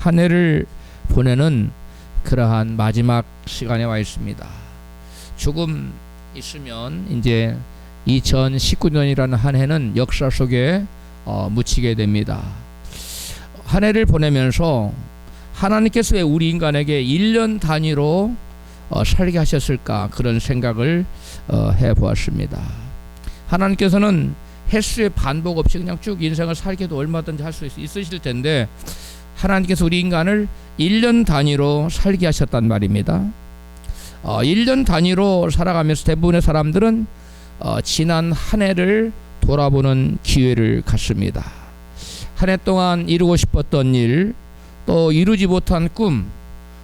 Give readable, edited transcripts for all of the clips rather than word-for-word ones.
한 해를 보내는 그러한 마지막 시간에 와 있습니다. 조금 있으면 이제 2019년이라는 한 해는 역사 속에 묻히게 됩니다. 한 해를 보내면서 하나님께서 왜 우리 인간에게 1년 단위로 살게 하셨을까, 그런 생각을 해보았습니다. 하나님께서는 횟수의 반복 없이 그냥 쭉 인생을 살게도 얼마든지 할 수 있으실 텐데, 하나님께서 우리 인간을 1년 단위로 살게 하셨단 말입니다. 1년 단위로 살아가면서 대부분의 사람들은 지난 한 해를 돌아보는 기회를 갖습니다. 한 해 동안 이루고 싶었던 일, 또 이루지 못한 꿈,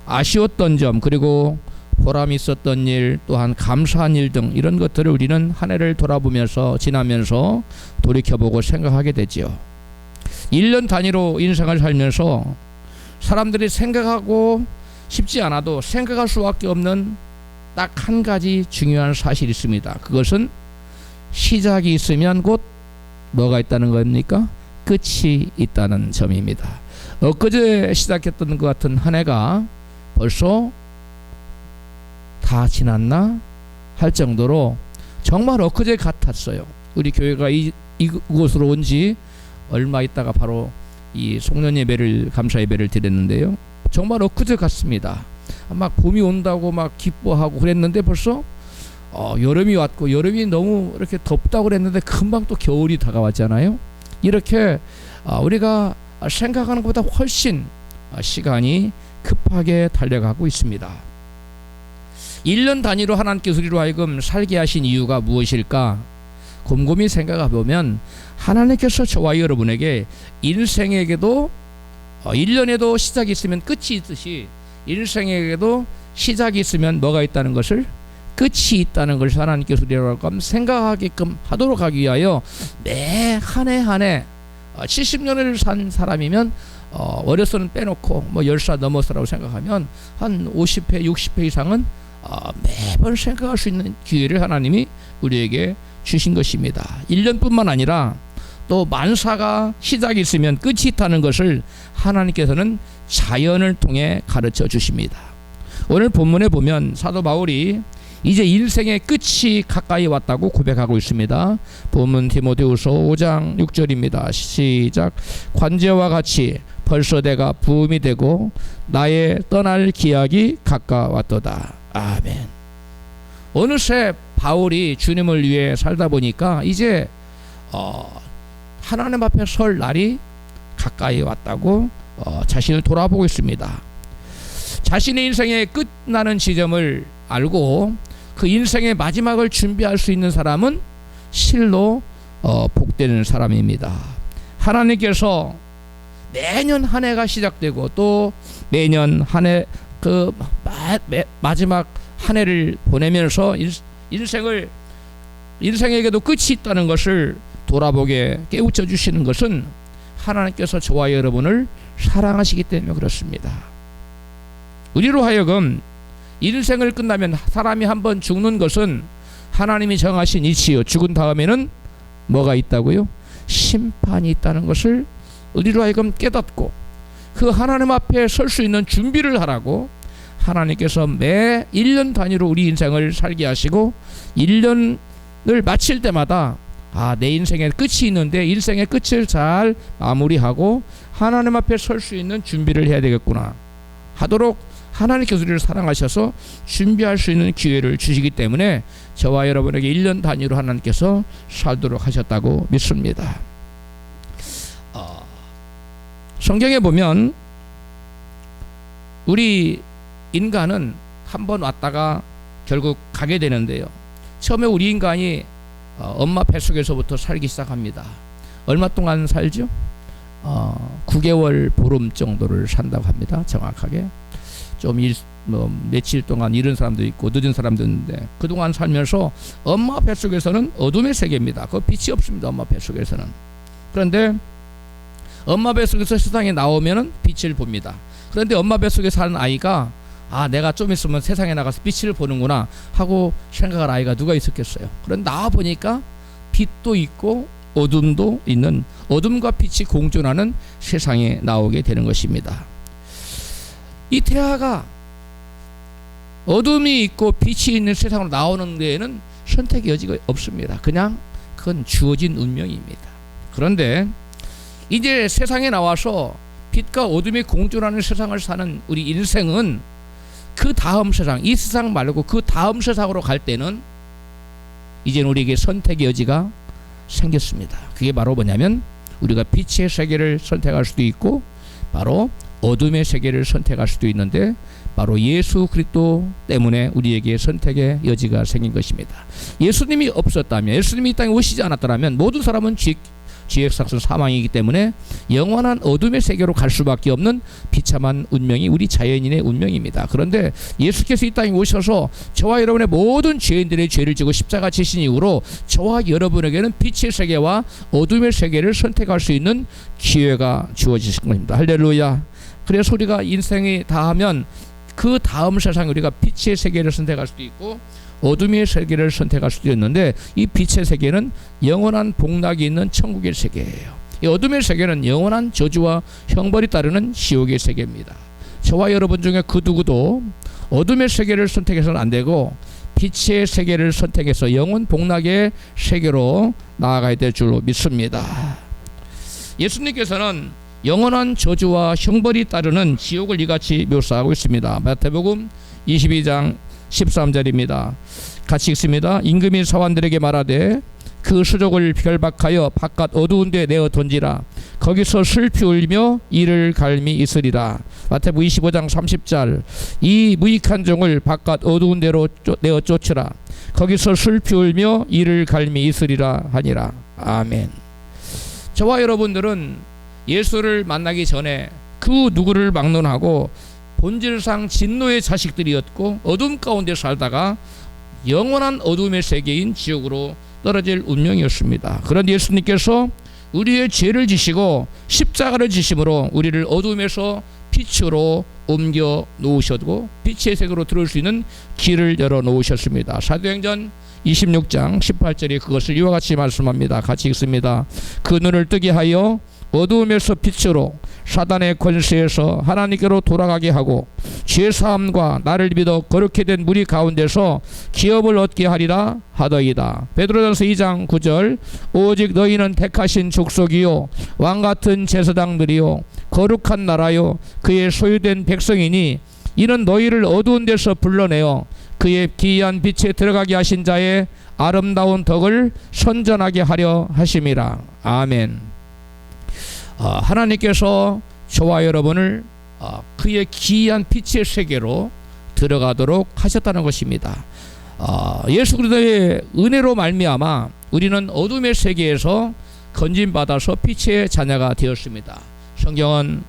아쉬웠던 점, 그리고 보람 있었던 일, 또한 감사한 일 등 이런 것들을 우리는 한 해를 돌아보면서 지나면서 돌이켜보고 생각하게 되지요. 1년 단위로 인생을 살면서 사람들이 생각하고 싶지 않아도 생각할 수밖에 없는 딱 한 가지 중요한 사실이 있습니다. 그것은 시작이 있으면 곧 뭐가 있다는 겁니까? 끝이 있다는 점입니다. 엊그제 시작했던 것 같은 한 해가 벌써 다 지났나 할 정도로 정말 엊그제 같았어요. 우리 교회가 이곳으로 온 지 얼마 있다가 바로 이 송년 예배를, 감사 예배를 드렸는데요. 정말 엊그제 같습니다. 막 봄이 온다고 막 기뻐하고 그랬는데 벌써 여름이 왔고, 여름이 너무 이렇게 덥다고 그랬는데 금방 또 겨울이 다가왔잖아요. 이렇게 우리가 생각하는 것보다 훨씬 시간이 급하게 달려가고 있습니다. 1년 단위로 하나님께서 우리로 하여금 살게 하신 이유가 무엇일까? 곰곰이 생각해 보면 하나님께서 저와 여러분에게 인생에게도 1년에도 시작이 있으면 끝이 있듯이, 인생에게도 시작이 있으면 뭐가 있다는 것을, 끝이 있다는 것을 하나님께서 우리로 생각하게끔 하도록 하기 위하여 매 한 해 한 해 70년을 산 사람이면 어려서는 빼놓고 뭐 10살 넘어서라고 생각하면 한 50회 60회 이상은 매번 생각할 수 있는 기회를 하나님이 우리에게 주신 것입니다. 1년뿐만 아니라 또 만사가 시작이 있으면 끝이 있다는 것을 하나님께서는 자연을 통해 가르쳐 주십니다. 오늘 본문에 보면 사도 바울이 이제 인생의 끝이 가까이 왔다고 고백하고 있습니다. 본문 디모데후서 5장 6절입니다. 시작. 관제와 같이 벌써 내가 부음이 되고 나의 떠날 기약이 가까웠도다. 아멘. 어느새 바울이 주님을 위해 살다 보니까 이제 하나님 앞에 설 날이 가까이 왔다고 자신을 돌아보고 있습니다. 자신의 인생의 끝나는 지점을 알고 그 인생의 마지막을 준비할 수 있는 사람은 실로 복되는 사람입니다. 하나님께서 매년 한 해가 시작되고 또 매년 한 해 그 마지막 한 해를 보내면서 인생에게도 끝이 있다는 것을 돌아보게 깨우쳐 주시는 것은 하나님께서 저와 여러분을 사랑하시기 때문에 그렇습니다. 우리로 하여금 인생을 끝나면 사람이 한번 죽는 것은 하나님이 정하신 이치요, 죽은 다음에는 뭐가 있다고요? 심판이 있다는 것을 우리로 하여금 깨닫고 그 하나님 앞에 설 수 있는 준비를 하라고 하나님께서 매 1년 단위로 우리 인생을 살게 하시고 1년을 마칠 때마다 내 인생의 끝이 있는데 인생의 끝을 잘 마무리하고 하나님 앞에 설 수 있는 준비를 해야 되겠구나 하도록 하나님께서 우리를 사랑하셔서 준비할 수 있는 기회를 주시기 때문에 저와 여러분에게 1년 단위로 하나님께서 살도록 하셨다고 믿습니다. 성경에 보면 우리 인간은 한번 왔다가 결국 가게 되는데요. 처음에 우리 인간이 엄마 뱃속에서부터 살기 시작합니다. 얼마 동안 살죠? 9개월 보름 정도를 산다고 합니다. 정확하게. 좀 며칠 동안 이른 사람도 있고 늦은 사람도 있는데 그동안 살면서 엄마 뱃속에서는 어둠의 세계입니다. 그 빛이 없습니다. 엄마 뱃속에서는. 그런데 엄마 뱃속에서 세상에 나오면은 빛을 봅니다. 그런데 엄마 뱃속에 사는 아이가 내가 좀 있으면 세상에 나가서 빛을 보는구나 하고 생각할 아이가 누가 있었겠어요. 그런데 나와 보니까 빛도 있고 어둠도 있는, 어둠과 빛이 공존하는 세상에 나오게 되는 것입니다. 이 태아가 어둠이 있고 빛이 있는 세상으로 나오는 데에는 선택의 여지가 없습니다. 그냥 그건 주어진 운명입니다. 그런데 이제 세상에 나와서 빛과 어둠이 공존하는 세상을 사는 우리 인생은 그 다음 세상, 이 세상 말고 그 다음 세상으로 갈 때는 이제는 우리에게 선택의 여지가 생겼습니다. 그게 바로 뭐냐면 우리가 빛의 세계를 선택할 수도 있고 바로 어둠의 세계를 선택할 수도 있는데 바로 예수 그리스도 때문에 우리에게 선택의 여지가 생긴 것입니다. 예수님이 없었다면, 예수님이 이 땅에 오시지 않았더라면 모든 사람은 죄의 삭선 사망이기 때문에 영원한 어둠의 세계로 갈 수밖에 없는 비참한 운명이 우리 자연인의 운명입니다. 그런데 예수께서 이 땅에 오셔서 저와 여러분의 모든 죄인들의 죄를 지고 십자가 지신 이후로 저와 여러분에게는 빛의 세계와 어둠의 세계를 선택할 수 있는 기회가 주어지신 겁니다. 할렐루야. 그래서 우리가 인생이 다하면 그 다음 세상에 우리가 빛의 세계를 선택할 수도 있고 어둠의 세계를 선택할 수도 있는데 이 빛의 세계는 영원한 복락이 있는 천국의 세계예요. 이 어둠의 세계는 영원한 저주와 형벌이 따르는 지옥의 세계입니다. 저와 여러분 중에 그 누구도 어둠의 세계를 선택해서는 안 되고 빛의 세계를 선택해서 영원 복락의 세계로 나아가야 될 줄로 믿습니다. 예수님께서는 영원한 저주와 형벌이 따르는 지옥을 이같이 묘사하고 있습니다. 마태복음 22장 13절입니다. 같이 읽습니다. 임금이 사환들에게 말하되 그 수족을 결박하여 바깥 어두운 데 내어 던지라. 거기서 슬피 울며 이를 갈미 있으리라. 마태복음 25장 30절 이 무익한 종을 바깥 어두운 데로 내어 쫓으라. 거기서 슬피 울며 이를 갈미 있으리라 하니라. 아멘. 저와 여러분들은 예수를 만나기 전에 그 누구를 막론하고 본질상 진노의 자식들이었고 어둠 가운데 살다가 영원한 어둠의 세계인 지옥으로 떨어질 운명이었습니다. 그런데 예수님께서 우리의 죄를 지시고 십자가를 지심으로 우리를 어둠에서 빛으로 옮겨 놓으셨고 빛의 세계로 들어올 수 있는 길을 열어 놓으셨습니다. 사도행전 26장 18절에 그것을 이와 같이 말씀합니다. 같이 읽습니다. 그 눈을 뜨게 하여 어두움에서 빛으로 사단의 권세에서 하나님께로 돌아가게 하고 죄사함과 나를 믿어 거룩히 된 무리 가운데서 기업을 얻게 하리라 하더이다. 베드로전서 2장 9절 오직 너희는 택하신 족속이요 왕같은 제사장들이요 거룩한 나라요 그의 소유된 백성이니 이는 너희를 어두운 데서 불러내어 그의 기이한 빛에 들어가게 하신 자의 아름다운 덕을 선전하게 하려 하심이라. 아멘. 하나님께서 저와 여러분을 그의 기이한 빛의 세계로 들어가도록 하셨다는 것입니다. 예수 그리스도의 은혜로 말미암아 우리는 어둠의 세계에서 건진받아서 빛의 자녀가 되었습니다. 성경은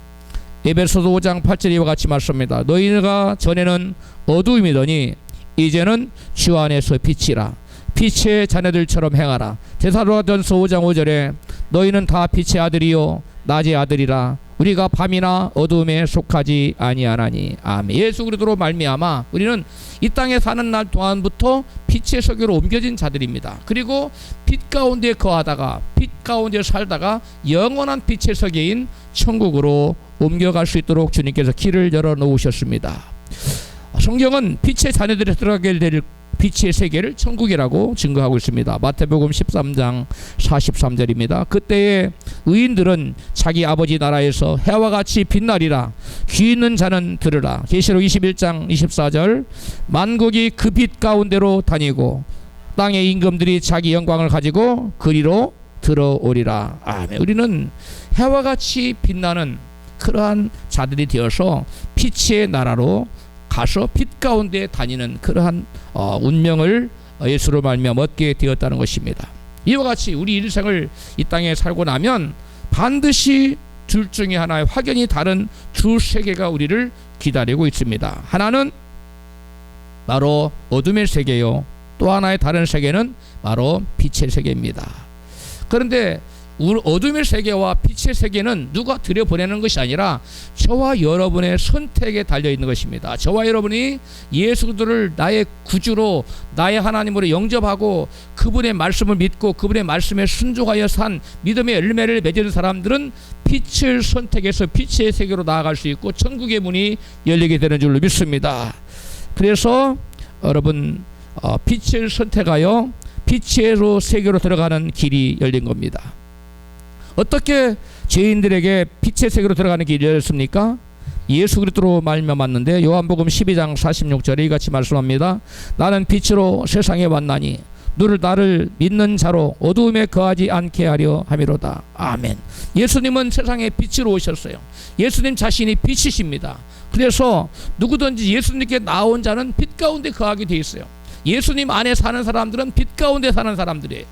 에베소서 5장 8절 이와 같이 말씀합니다. 너희가 전에는 어둠이더니 이제는 주 안에서 빛이라. 빛의 자녀들처럼 행하라. 데살로니가전서 5장 5절에 너희는 다 빛의 아들이요 낮의 아들이라. 우리가 밤이나 어둠에 속하지 아니하나니. 아멘. 예수 그리스도로 말미암아 우리는 이 땅에 사는 날 동안부터 빛의 세계로 옮겨진 자들입니다. 그리고 빛 가운데 거하다가 빛 가운데 살다가 영원한 빛의 세계인 천국으로 옮겨갈 수 있도록 주님께서 길을 열어 놓으셨습니다. 성경은 빛의 자녀들이 들어가게 될 빛의 세계를 천국이라고 증거하고 있습니다. 마태복음 13장 43절입니다. 그때에 의인들은 자기 아버지 나라에서 해와 같이 빛나리라. 귀 있는 자는 들으라. 계시록 21장 24절 만국이 그 빛 가운데로 다니고 땅의 임금들이 자기 영광을 가지고 그리로 들어오리라. 아멘. 우리는 해와 같이 빛나는 그러한 자들이 되어서 빛의 나라로 가서 빛 가운데 다니는 그러한 운명을 예수로 말미암아 얻게 되었다는 것입니다. 이와 같이 우리 인생을 이 땅에 살고 나면 반드시 둘 중에 하나의 확연히 다른 두 세계가 우리를 기다리고 있습니다. 하나는 바로 어둠의 세계요, 또 하나의 다른 세계는 바로 빛의 세계입니다. 그런데 어둠의 세계와 빛의 세계는 누가 들여보내는 것이 아니라 저와 여러분의 선택에 달려있는 것입니다. 저와 여러분이 예수 그리스도를 나의 구주로 나의 하나님으로 영접하고 그분의 말씀을 믿고 그분의 말씀에 순종하여 산 믿음의 열매를 맺은 사람들은 빛을 선택해서 빛의 세계로 나아갈 수 있고 천국의 문이 열리게 되는 줄로 믿습니다. 그래서 여러분 빛을 선택하여 빛의 세계로 들어가는 길이 열린 겁니다. 어떻게 죄인들에게 빛의 세계로 들어가는 길이 열렸습니까? 예수 그리스도로 말미암았는데 요한복음 12장 46절에 이같이 말씀합니다. 나는 빛으로 세상에 왔나니 너를 나를 믿는 자로 어두움에 거하지 않게 하려 함이로다. 아멘. 예수님은 세상에 빛으로 오셨어요. 예수님 자신이 빛이십니다. 그래서 누구든지 예수님께 나온 자는 빛 가운데 거하게 돼 있어요. 예수님 안에 사는 사람들은 빛 가운데 사는 사람들이에요.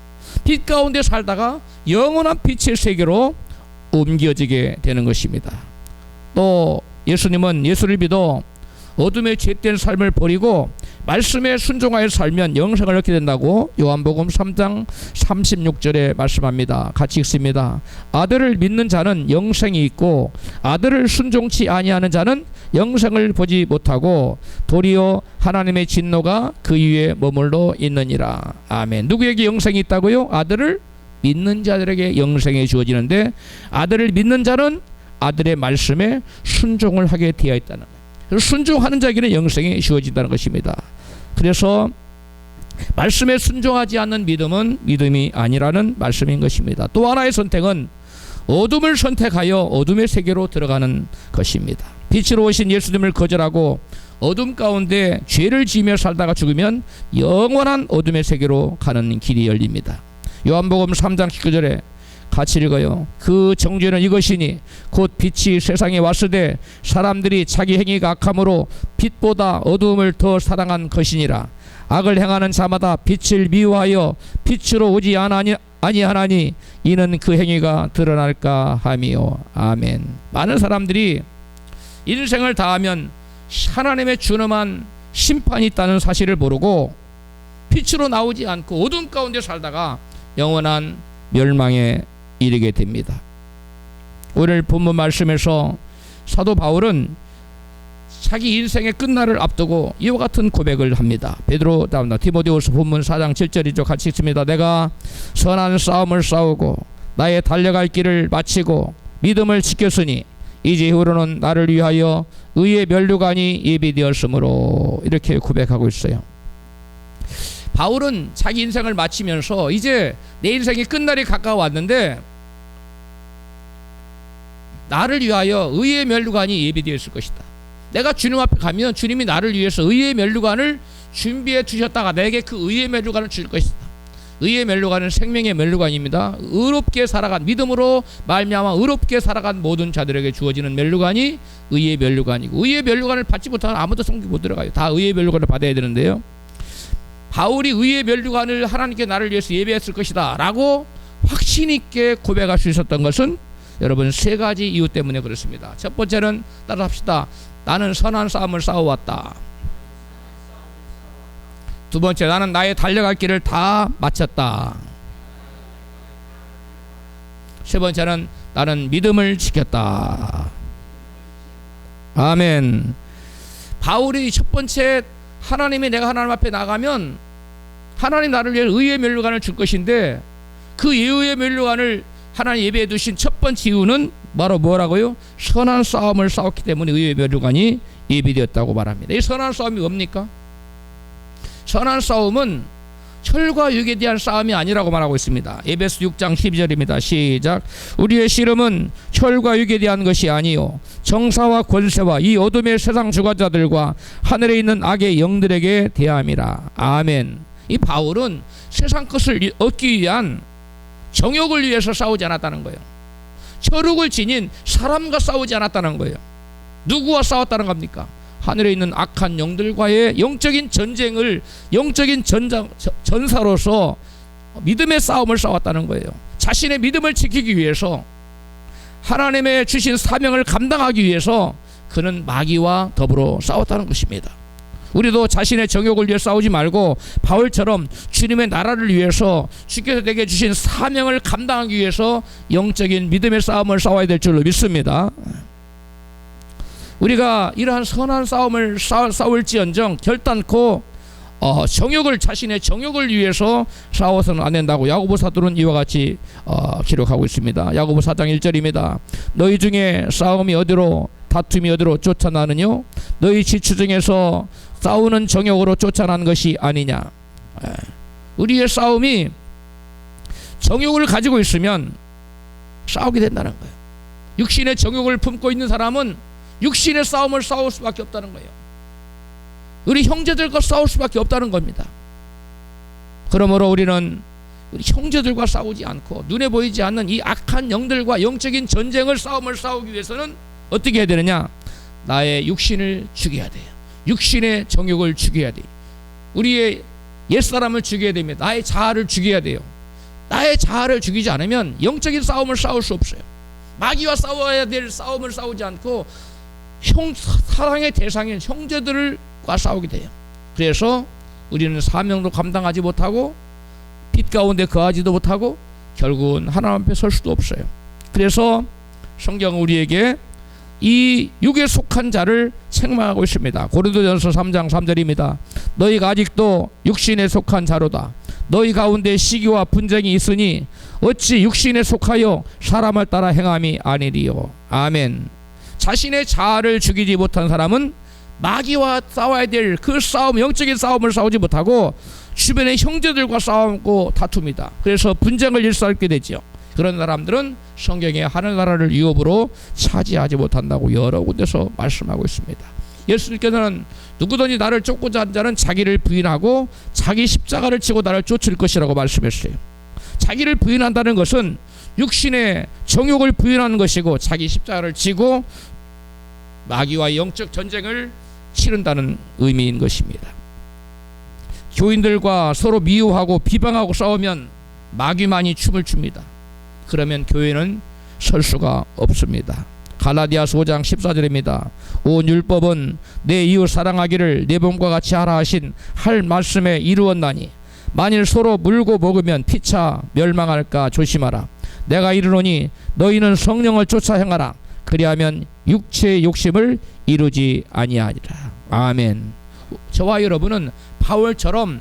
빛 가운데 살다가 영원한 빛의 세계로 옮겨지게 되는 것입니다. 또 예수님은 예수를 믿어 어둠의 죄된 삶을 버리고 말씀에 순종하여 살면 영생을 얻게 된다고 요한복음 3장 36절에 말씀합니다. 같이 읽습니다. 아들을 믿는 자는 영생이 있고 아들을 순종치 아니하는 자는 영생을 보지 못하고 도리어 하나님의 진노가 그 위에 머물러 있느니라. 아멘. 누구에게 영생이 있다고요? 아들을 믿는 자들에게 영생이 주어지는데 아들을 믿는 자는 아들의 말씀에 순종을 하게 되어 있다는 거예요. 그래서 순종하는 자에게는 영생이 주어진다는 것입니다. 그래서 말씀에 순종하지 않는 믿음은 믿음이 아니라는 말씀인 것입니다. 또 하나의 선택은 어둠을 선택하여 어둠의 세계로 들어가는 것입니다. 빛으로 오신 예수님을 거절하고 어둠 가운데 죄를 지으며 살다가 죽으면 영원한 어둠의 세계로 가는 길이 열립니다. 요한복음 3장 19절에 같이 읽어요. 그 정죄는 이것이니 곧 빛이 세상에 왔으되 사람들이 자기 행위가 악함으로 빛보다 어두움을 더 사랑한 것이니라. 악을 행하는 자마다 빛을 미워하여 빛으로 오지 아니하나니 이는 그 행위가 드러날까 함이요. 아멘. 많은 사람들이 인생을 다하면 하나님의 준엄한 심판이 있다는 사실을 모르고 빛으로 나오지 않고 어둠 가운데 살다가 영원한 멸망에 이르게 됩니다. 오늘 본문 말씀에서 사도 바울은 자기 인생의 끝날을 앞두고 이와 같은 고백을 합니다. 베드로 다음나 디모데후서 본문 4장 7절이죠. 같이 읽습니다. 내가 선한 싸움을 싸우고 나의 달려갈 길을 마치고 믿음을 지켰으니 이제 이후로는 나를 위하여 의의 면류관이 예비되었으므로 이렇게 고백하고 있어요. 바울은 자기 인생을 마치면서 이제 내 인생이 끝날이 가까워왔는데 나를 위하여 의의 면류관이 예비되어 있을 것이다. 내가 주님 앞에 가면 주님이 나를 위해서 의의 면류관을 준비해 두셨다가 내게 그 의의 면류관을 줄 것이다. 의의 면류관은 생명의 면류관입니다. 의롭게 살아간 믿음으로 말미암아 의롭게 살아간 모든 자들에게 주어지는 면류관이 의의 면류관이고 의의 면류관을 받지 못하면 아무도 성경 못 들어가요. 다 의의 면류관을 받아야 되는데요. 바울이 의의 면류관을 하나님께 나를 위해서 예배했을 것이다 라고 확신 있게 고백할 수 있었던 것은 여러분 세 가지 이유 때문에 그렇습니다. 첫 번째는 따라합시다. 나는 선한 싸움을 싸워왔다. 두 번째, 나는 나의 달려갈 길을 다 마쳤다. 세 번째는 나는 믿음을 지켰다. 아멘. 바울이 첫 번째 하나님이 내가 하나님 앞에 나가면 하나님 나를 위해 의의 면류관을 줄 것인데 그 의의 면류관을 하나님 예배해 두신 첫 번째 이유는 바로 뭐라고요? 선한 싸움을 싸웠기 때문에 의의 면류관이 예비되었다고 말합니다. 이 선한 싸움이 뭡니까? 선한 싸움은 혈과 육에 대한 싸움이 아니라고 말하고 있습니다. 에베소 6장 12절입니다. 시작. 우리의 씨름은 혈과 육에 대한 것이 아니요 정사와 권세와 이 어둠의 세상 주관자들과 하늘에 있는 악의 영들에게 대함이라. 아멘. 이 바울은 세상 것을 얻기 위한 정욕을 위해서 싸우지 않았다는 거예요. 혈육을 지닌 사람과 싸우지 않았다는 거예요. 누구와 싸웠다는 겁니까? 하늘에 있는 악한 영들과의 영적인 전쟁을 영적인 전사로서 믿음의 싸움을 싸웠다는 거예요. 자신의 믿음을 지키기 위해서 하나님의 주신 사명을 감당하기 위해서 그는 마귀와 더불어 싸웠다는 것입니다. 우리도 자신의 정욕을 위해 싸우지 말고 바울처럼 주님의 나라를 위해서 주께서 내게 주신 사명을 감당하기 위해서 영적인 믿음의 싸움을 싸워야 될 줄로 믿습니다. 우리가 이러한 선한 싸움을 싸울지언정 결단코 자신의 정욕을 위해서 싸워서는 안 된다고 야고보 사도는 이와 같이 기록하고 있습니다. 야고보 4장 1절입니다. 너희 중에 싸움이 어디로 다툼이 어디로 쫓아나느뇨? 너희 지추 중에서 싸우는 정욕으로 쫓아난 것이 아니냐. 우리의 싸움이 정욕을 가지고 있으면 싸우게 된다는 거예요. 육신의 정욕을 품고 있는 사람은 육신의 싸움을 싸울 수밖에 없다는 거예요. 우리 형제들과 싸울 수밖에 없다는 겁니다. 그러므로 우리는 우리 형제들과 싸우지 않고 눈에 보이지 않는 이 악한 영들과 영적인 전쟁을 싸움을 싸우기 위해서는 어떻게 해야 되느냐? 나의 육신을 죽여야 돼요. 육신의 정욕을 죽여야 돼요. 우리의 옛사람을 죽여야 됩니다. 나의 자아를 죽여야 돼요. 나의 자아를 죽이지 않으면 영적인 싸움을 싸울 수 없어요. 마귀와 싸워야 될 싸움을 싸우지 않고 사랑의 대상인 형제들과 싸우게 돼요. 그래서 우리는 사명도 감당하지 못하고 빛 가운데 거하지도 못하고 결국은 하나님 앞에 설 수도 없어요. 그래서 성경은 우리에게 이 육에 속한 자를 책망하고 있습니다. 고린도전서 3장 3절입니다. 너희가 아직도 육신에 속한 자로다. 너희 가운데 시기와 분쟁이 있으니 어찌 육신에 속하여 사람을 따라 행함이 아니리요. 아멘. 자신의 자아를 죽이지 못한 사람은 마귀와 싸워야 될 그 싸움, 영적인 싸움을 싸우지 못하고 주변의 형제들과 싸우고 다툽니다. 그래서 분쟁을 일삼게 되죠. 그런 사람들은 성경에 하늘나라를 유업으로 차지하지 못한다고 여러 군데서 말씀하고 있습니다. 예수님께서는 누구든지 나를 쫓고자 하는 자는 자기를 부인하고 자기 십자가를 지고 나를 쫓을 것이라고 말씀했어요. 자기를 부인한다는 것은 육신의 정욕을 부인하는 것이고 자기 십자가를 지고 마귀와 영적 전쟁을 치른다는 의미인 것입니다. 교인들과 서로 미워하고 비방하고 싸우면 마귀만이 춤을 춥니다. 그러면 교회는 설 수가 없습니다. 갈라디아서 5장 14절입니다. 온 율법은 내 이웃 사랑하기를 내 몸과 같이 하라 하신 할 말씀에 이루었나니 만일 서로 물고 먹으면 피차 멸망할까 조심하라. 내가 이르노니 너희는 성령을 쫓아 행하라. 그리하면 육체의 욕심을 이루지 아니하리라. 아멘. 저와 여러분은 바울처럼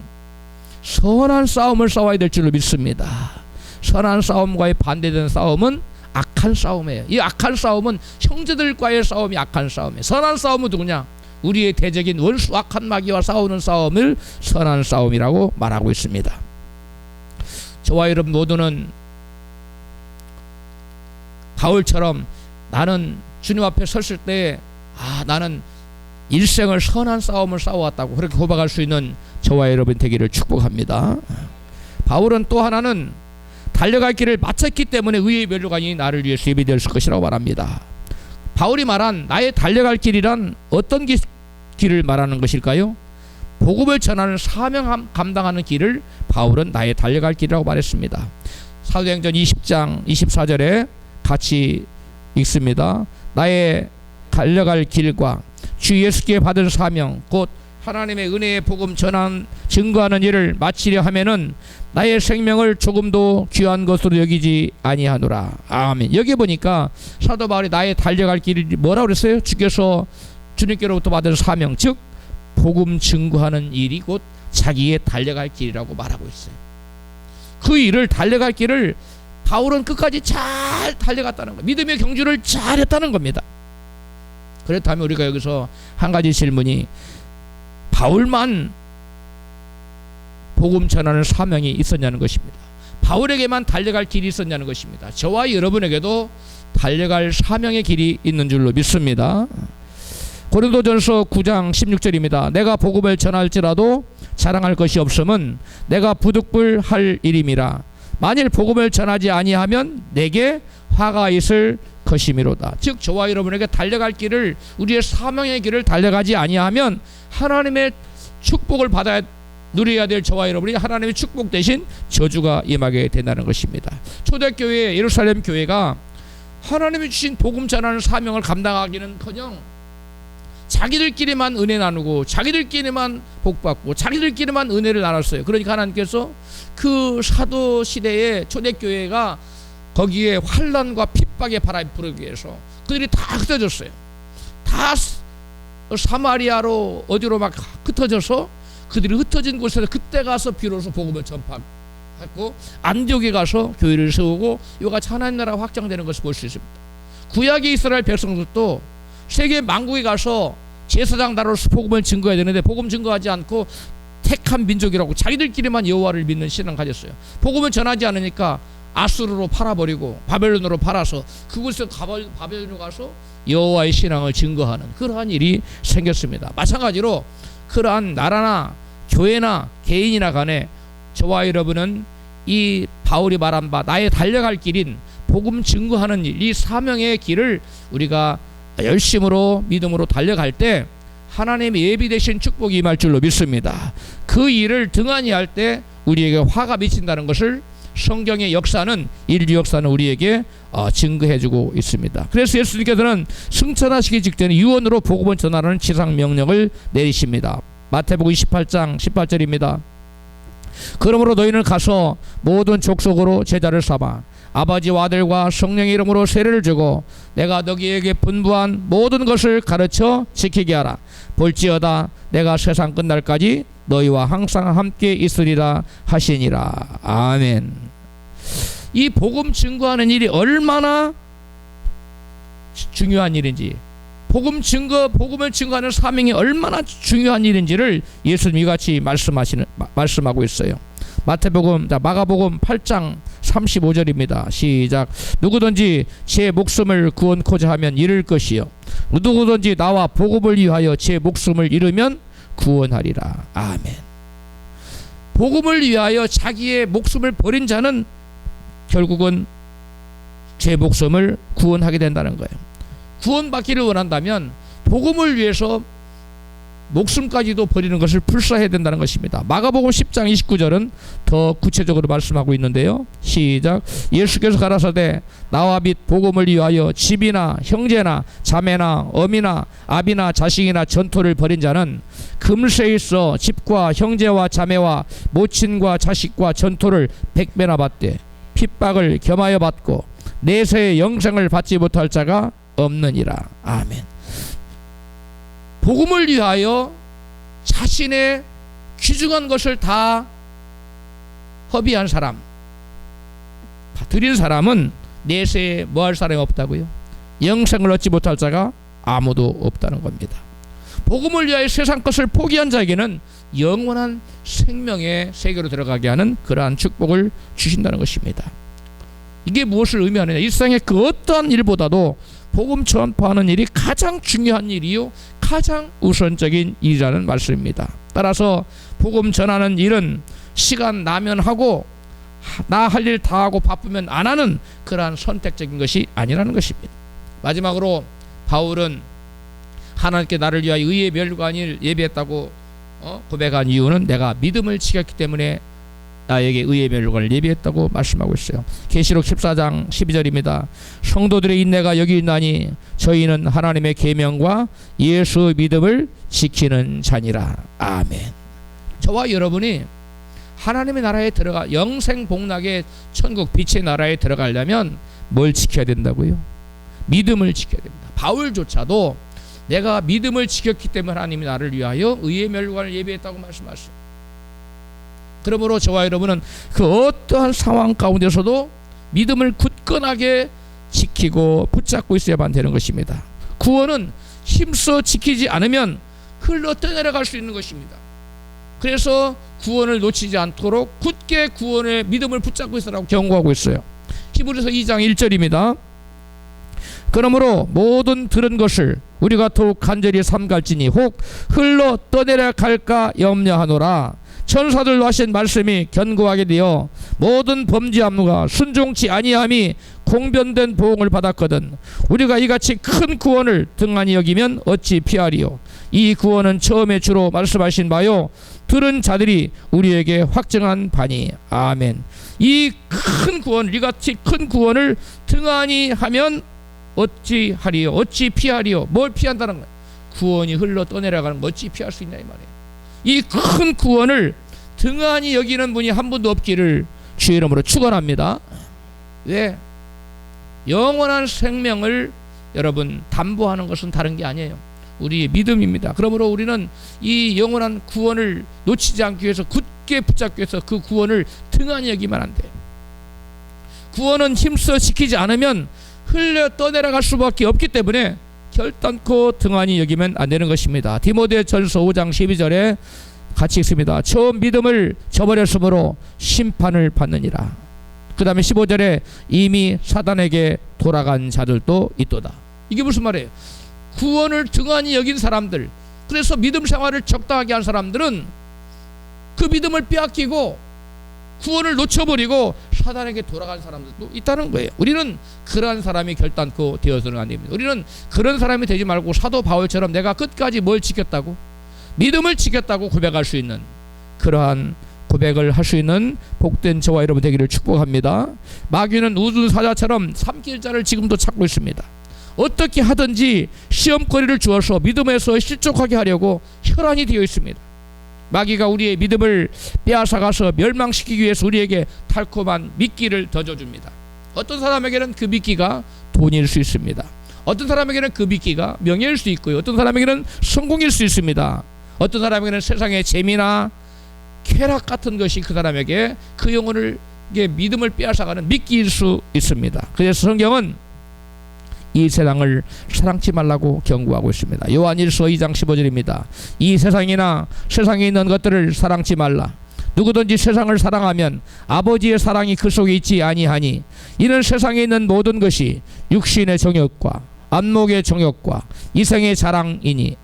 선한 싸움을 싸워야 될 줄로 믿습니다. 선한 싸움과의 반대되는 싸움은 악한 싸움이에요. 이 악한 싸움은 형제들과의 싸움이 악한 싸움이에요. 선한 싸움은 누구냐? 우리의 대적인 원수 악한 마귀와 싸우는 싸움을 선한 싸움이라고 말하고 있습니다. 저와 여러분 모두는 바울처럼 나는 주님 앞에 섰을 때 나는 일생을 선한 싸움을 싸워왔다고 그렇게 고백할 수 있는 저와 여러분 되기를 축복합니다. 바울은 또 하나는 달려갈 길을 마쳤기 때문에 의의 면류관이 나를 위해서 예비되었을 것이라고 말합니다. 바울이 말한 나의 달려갈 길이란 어떤 길을 말하는 것일까요? 복음을 전하는 사명 감당하는 길을 바울은 나의 달려갈 길이라고 말했습니다. 사도행전 20장 24절에 같이 읽습니다. 나의 달려갈 길과 주 예수께 받은 사명 곧 하나님의 은혜의 복음 증거하는 일을 마치려 하면은 나의 생명을 조금도 귀한 것으로 여기지 아니하노라. 아멘. 여기 보니까 사도 바울이 나의 달려갈 길이 뭐라고 그랬어요? 주께서 주님께로부터 받은 사명 즉 복음 증거하는 일이 곧 자기의 달려갈 길이라고 말하고 있어요. 그 일을 달려갈 길을 바울은 끝까지 잘 달려갔다는 거예요. 믿음의 경주를 잘 했다는 겁니다. 그렇다면 우리가 여기서 한 가지 질문이 바울만 복음 전하는 사명이 있었냐는 것입니다. 바울에게만 달려갈 길이 있었냐는 것입니다. 저와 여러분에게도 달려갈 사명의 길이 있는 줄로 믿습니다. 고린도전서 9장 16절입니다. 내가 복음을 전할지라도 자랑할 것이 없음은 내가 부득불할 일임이라. 만일 복음을 전하지 아니하면 내게 화가 있을 것이미로다. 즉 저와 여러분에게 달려갈 길을 우리의 사명의 길을 달려가지 아니하면 하나님의 축복을 받아야 누려야 될 저와 여러분이 하나님의 축복 대신 저주가 임하게 된다는 것입니다. 초대교회 예루살렘 교회가 하나님이 주신 복음 전하는 사명을 감당하기는커녕 자기들끼리만 은혜 나누고 자기들끼리만 복받고 자기들끼리만 은혜를 나눴어요. 그러니까 하나님께서 그 사도 시대의 초대교회가 거기에 환난과 핍박의 바람이 불기 위해서 그들이 다 흩어졌어요. 다 사마리아로 어디로 막 흩어져서 그들이 흩어진 곳에서 그때 가서 비로소 복음을 전파했고 안디옥에 가서 교회를 세우고 이같이 하나님 나라가 확장되는 것을 볼 수 있습니다. 구약의 이스라엘 백성들도 세계 만국에 가서 제사장 나라로서 복음을 증거해야 되는데 복음 증거하지 않고 택한 민족이라고 자기들끼리만 여호와를 믿는 신앙을 가졌어요. 복음을 전하지 않으니까 아수르로 팔아버리고 바벨론으로 팔아서 그곳에서 바벨론으로 가서 여호와의 신앙을 증거하는 그러한 일이 생겼습니다. 마찬가지로 그러한 나라나 교회나 개인이나 간에 저와 여러분은 이 바울이 말한 바 나의 달려갈 길인 복음 증거하는 일, 이 사명의 길을 우리가 열심으로 믿음으로 달려갈 때 하나님의 예비되신 축복이 임할 줄로 믿습니다. 그 일을 등한히 할 때 우리에게 화가 미친다는 것을 성경의 역사는 인류 역사는 우리에게 증거해주고 있습니다. 그래서 예수님께서는 승천하시기 직전에 유언으로 복음을 전하라는 지상 명령을 내리십니다. 마태복음 28장 18절입니다. 그러므로 너희는 가서 모든 족속으로 제자를 삼아 아버지와 아들과 성령의 이름으로 세례를 주고 내가 너희에게 분부한 모든 것을 가르쳐 지키게 하라. 볼지어다 내가 세상 끝날까지 너희와 항상 함께 있으리라 하시니라. 아멘. 이 복음 증거하는 일이 얼마나 중요한 일인지, 복음을 증거하는 사명이 얼마나 중요한 일인지를 예수님이 같이 말씀하고 있어요. 마가복음 8장 35절입니다. 시작. 누구든지 제 목숨을 구원코자 하면 잃을 것이요 누구든지 나와 복음을 위하여 제 목숨을 잃으면 구원하리라. 아멘. 복음을 위하여 자기의 목숨을 버린 자는 결국은 제 목숨을 구원하게 된다는 거예요. 구원받기를 원한다면 복음을 위해서 목숨까지도 버리는 것을 불사해야 된다는 것입니다. 마가복음 10장 29절은 더 구체적으로 말씀하고 있는데요. 시작. 예수께서 가라사대 나와 및 복음을 위하여 집이나 형제나 자매나 어미나 아비나 자식이나 전토를 벌인 자는 금세 있어 집과 형제와 자매와 모친과 자식과 전토를 100배나 받되 핍박을 겸하여 받고 내세의 영생을 받지 못할 자가 없느니라. 아멘. 복음을 위하여 자신의 귀중한 것을 다 허비한 사람, 드린 사람은 내세에 뭐할 사람이 없다고요? 영생을 얻지 못할 자가 아무도 없다는 겁니다. 복음을 위하여 세상 것을 포기한 자에게는 영원한 생명의 세계로 들어가게 하는 그러한 축복을 주신다는 것입니다. 이게 무엇을 의미하느냐? 일상의 그 어떠한 일보다도 복음 전파하는 일이 가장 중요한 일이요 가장 우선적인 일이라는 말씀입니다. 따라서 복음 전하는 일은 시간 나면 하고 나 할 일 다 하고 바쁘면 안 하는 그러한 선택적인 것이 아니라는 것입니다. 마지막으로 바울은 하나님께 나를 위하여 의의 멸관을 예비했다고 고백한 이유는 내가 믿음을 지켰기 때문에 나에게 의의 멸관을 예비했다고 말씀하고 있어요. 계시록 14장 12절입니다. 성도들의 인내가 여기 있나니 저희는 하나님의 계명과 예수의 믿음을 지키는 자니라. 아멘. 저와 여러분이 하나님의 나라에 들어가 영생 복락의 천국 빛의 나라에 들어가려면 뭘 지켜야 된다고요? 믿음을 지켜야 됩니다. 바울조차도 내가 믿음을 지켰기 때문에 하나님이 나를 위하여 의의 멸관을 예비했다고 말씀하셨어요. 그러므로 저와 여러분은 그 어떠한 상황 가운데서도 믿음을 굳건하게 지키고 붙잡고 있어야만 되는 것입니다. 구원은 힘써 지키지 않으면 흘러 떠내려갈 수 있는 것입니다. 그래서 구원을 놓치지 않도록 굳게 구원의 믿음을 붙잡고 있으라고 경고하고 있어요. 히브리서 2장 1절입니다. 그러므로 모든 들은 것을 우리가 더욱 간절히 삼갈지니 혹 흘러 떠내려갈까 염려하노라. 천사들로 하신 말씀이 견고하게 되어 모든 범죄함과 순종치 아니함이 공변된 보응을 받았거든 우리가 이같이 큰 구원을 등한히 여기면 어찌 피하리요. 이 구원은 처음에 주로 말씀하신 바요 들은 자들이 우리에게 확증한 바니. 아멘. 이 큰 구원, 이같이 큰 구원을 등한히 하면 어찌 하리요? 어찌 피하리요? 뭘 피한다는 거예요? 구원이 흘러 떠내려가는 거 어찌 피할 수 있냐 이 말이에요. 이 큰 구원을 등한히 여기는 분이 한 분도 없기를 주의 이름으로 축원합니다. 왜? 영원한 생명을 여러분 담보하는 것은 다른 게 아니에요. 우리의 믿음입니다. 그러므로 우리는 이 영원한 구원을 놓치지 않기 위해서 굳게 붙잡기 위해서 그 구원을 등한히 여기면 안 돼요. 구원은 힘써 지키지 않으면 흘려 떠내려갈 수밖에 없기 때문에 결단코 등한히 여기면 안 되는 것입니다. 디모데전서 5장 12절에 같이 읽습니다. 처음 믿음을 저버렸으므로 심판을 받느니라. 그 다음에 15절에 이미 사단에게 돌아간 자들도 있도다. 이게 무슨 말이에요? 구원을 등한히 여긴 사람들, 그래서 믿음 생활을 적당하게 한 사람들은 그 믿음을 빼앗기고 구원을 놓쳐버리고 사단에게 돌아간 사람들도 있다는 거예요. 우리는 그러한 사람이 결단코 되어서는 안 됩니다. 우리는 그런 사람이 되지 말고 사도 바울처럼 내가 끝까지 뭘 지켰다고? 믿음을 지켰다고 고백할 수 있는, 그러한 고백을 할 수 있는 복된 저와 여러분 되기를 축복합니다. 마귀는 우둔 사자처럼 삼킬 자를 지금도 찾고 있습니다. 어떻게 하든지 시험거리를 주어서 믿음에서 실족하게 하려고 혈안이 되어 있습니다. 마귀가 우리의 믿음을 빼앗아가서 멸망시키기 위해서 우리에게 달콤한 미끼를 던져줍니다. 어떤 사람에게는 그 미끼가 돈일 수 있습니다. 어떤 사람에게는 그 미끼가 명예일 수 있고요. 어떤 사람에게는 성공일 수 있습니다. 어떤 사람에게는 세상의 재미나 쾌락 같은 것이 그 사람에게 그 영혼을 믿음을 빼앗아가는 미끼일 수 있습니다. 그래서 성경은 이 세상을 사랑치 말라고 경고하고 있습니다. 요한일서 2장 15절입니다. 이 세상이나 세상에 있는 것들을 사랑치 말라. 누구든지 세상을 사랑하면 아버지의 사랑이 그 속에 있지 아니하니 이는 세상에 있는 모든 것이 육신의 정욕과 안목의 정욕과 이생의 자랑이니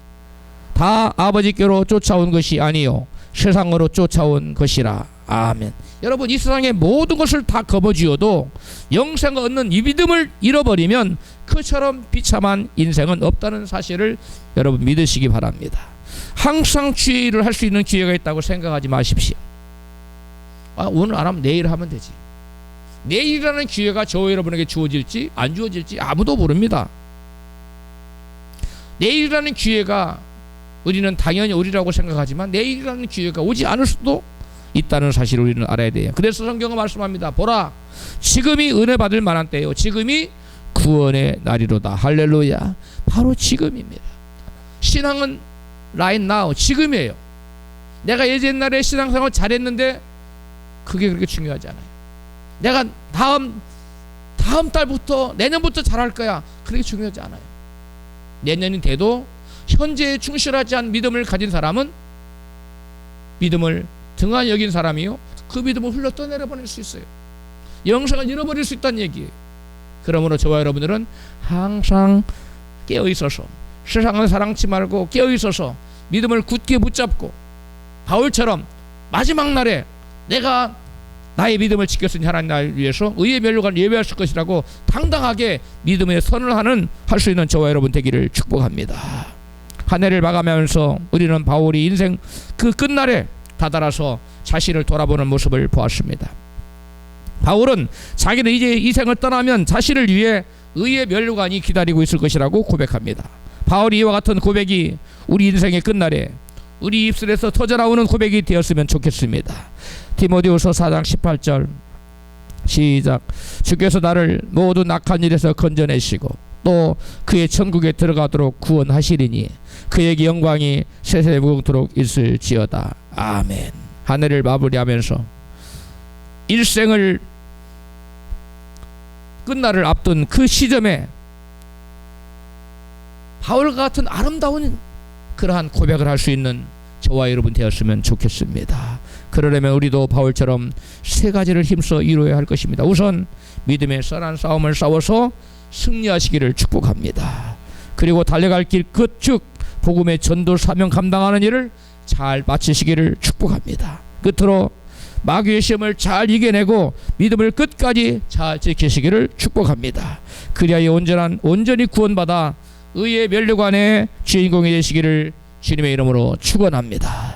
다 아버지께로 쫓아온 것이 아니요 세상으로 쫓아온 것이라. 아멘. 여러분, 이 세상의 모든 것을 다 거머쥐어도 영생을 얻는 이 믿음을 잃어버리면 그처럼 비참한 인생은 없다는 사실을 여러분 믿으시기 바랍니다. 항상 주의 일을 할 수 있는 기회가 있다고 생각하지 마십시오. 오늘 안 하면 내일 하면 되지. 내일이라는 기회가 저와 여러분에게 주어질지 안 주어질지 아무도 모릅니다. 내일이라는 기회가 우리는 당연히 오리라고 생각하지만 내일이라는 기회가 오지 않을 수도 있다는 사실을 우리는 알아야 돼요. 그래서 성경은 말씀합니다. 보라, 지금이 은혜 받을 만한 때요, 지금이 구원의 날이로다. 할렐루야. 바로 지금입니다. 신앙은 right now, 지금이에요. 내가 옛날에 신앙생활 잘했는데 그게 그렇게 중요하지 않아요. 내가 다음 달부터 내년부터 잘할 거야, 그렇게 중요하지 않아요. 내년이 돼도 현재에 충실하지 않은 믿음을 가진 사람은 믿음을 등한히 여긴 사람이요, 그 믿음을 흘러 떠내려 버릴 수 있어요. 영생을 잃어버릴 수 있다는 얘기예요. 그러므로 저와 여러분들은 항상 깨어 있어서 세상을 사랑치 말고 깨어 있어서 믿음을 굳게 붙잡고 바울처럼 마지막 날에 내가 나의 믿음을 지켰으니 하나님 나를 위해서 의의 멸류관을 예배하실 것이라고 당당하게 믿음의 선을 할 수 있는 저와 여러분 되기를 축복합니다. 한 해를 마감하면서 우리는 바울이 인생 그 끝날에 다다라서 자신을 돌아보는 모습을 보았습니다. 바울은 자기는 이제 이 생을 떠나면 자신을 위해 의의 멸류관이 기다리고 있을 것이라고 고백합니다. 바울이 이와 같은 고백이 우리 인생의 끝날에 우리 입술에서 터져나오는 고백이 되었으면 좋겠습니다. 디모데후서 4장 18절 시작. 주께서 나를 모든 악한 일에서 건져내시고 또 그의 천국에 들어가도록 구원하시리니 그에게 영광이 세세에 무궁토록 있을지어다. 아멘. 한 해를 마무리하면서 일생을 끝날을 앞둔 그 시점에 바울과 같은 아름다운 그러한 고백을 할 수 있는 저와 여러분 되었으면 좋겠습니다. 그러려면 우리도 바울처럼 세 가지를 힘써 이루어야 할 것입니다. 우선 믿음의 선한 싸움을 싸워서 승리하시기를 축복합니다. 그리고 달려갈 길 끝 즉 복음의 전도 사명 감당하는 일을 잘 마치시기를 축복합니다. 끝으로 마귀의 시험을 잘 이겨내고 믿음을 끝까지 잘 지키시기를 축복합니다. 그리하여 온전히 구원받아 의의 멸류관의 주인공이 되시기를 주님의 이름으로 축원합니다.